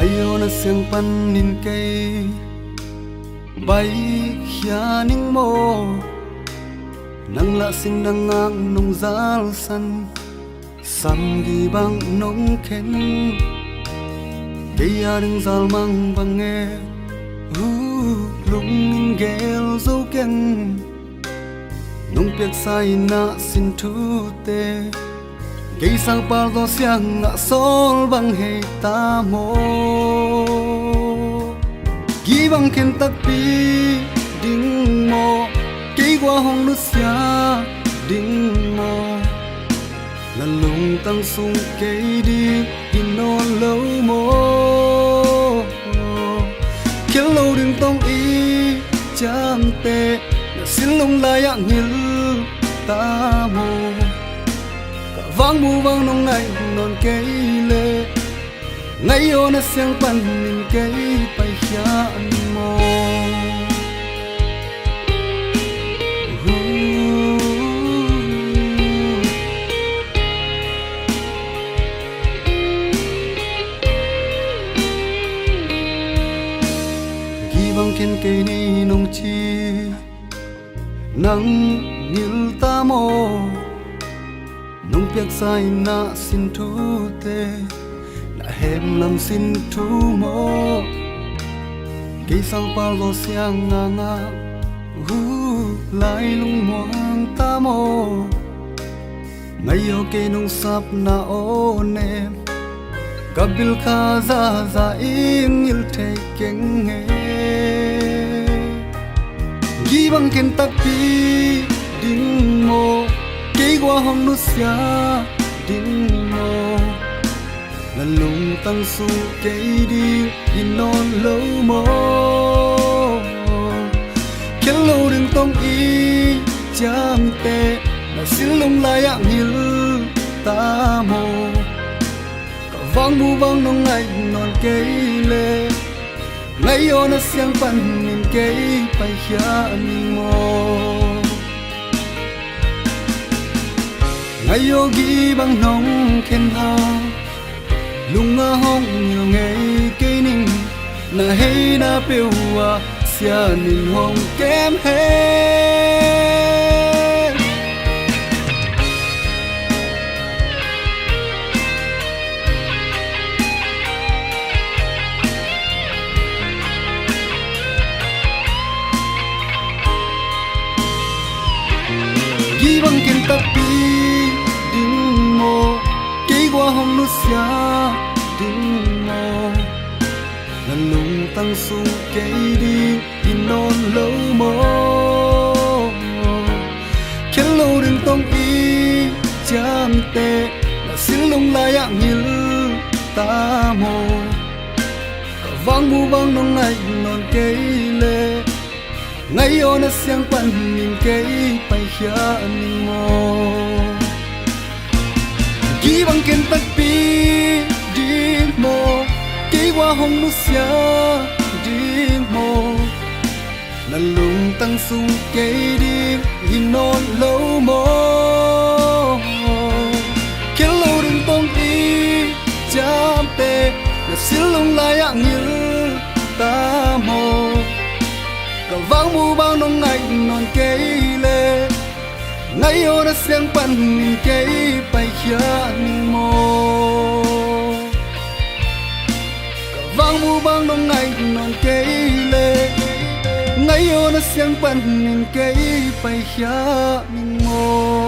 ngayon na siyang paningkay bay hianing mo nang lasing dangang nung zalsan samgi bang nung ken kaya ring zalmang bange lung gel zo ken nung piak sai na sin thu te gây sang bao gió xiang ngã sol bằng hệ ta mô ghi bằng khen tắc pi đinh mô cây qua hông nước xia đinh mô là lùng tăng sung cây đi đi non lâu mô khiến lâu đừng tông ý chạm tệ là xin lung lại ạ nghill ta mô vang bu vang nong ngày non cây lệ ngày ô na xiang pan min cây bay hian mo ghi vang khen cây ni nong chi nắng nil ta mo nung piak sai na sin thu te na hem lam sin thu mo cây sang pa lo xiang nga nga lai lung moang ta mo ngày yo cây nung sap na o nem kabil kha za in il the keng nge gi bang ken tak pi ding mo cây qua hông nước xia đinh mô là lùng tăng su cây đi đi non lâu mô khiến lâu đừng tông ý chạm tệ là xin lung lại ạ nghill ta mô cả vang bu vang nông ngày non cây lệ ngày ô nó xiang pan nhìn cây bay hian mô ngày yogi bang nong khen ha lung nga hong nhiều ngày cây ninh na hay na piu wa xia ninh hong kem he gi bang ken ta pi qua hông nước xia đinh mô là lùng tăng su cây đi đi non lâu mô khiến lâu đừng tông ý chạm tệ là xin lung lại ạ nghill ta mô cả vang bu vang nong ngày non cây lệ ngày ô na xiang pan nhìn cây bay hian mô ghi bằng khen tắc pi đi mô cây qua hông nước xia đi mô là lùng tăng sung cây đi đi non lâu mô khiến lâu đừng tông ý chạm tệ là xin lung lại ạ nghill ta mô cả vang bu bao nong ngày non cây lệ ngày ô na xiang pan min cây bay hian mô cả vang bu bang nong ngày non cây lệ ngày ô na xiang pan min cây bay hian mô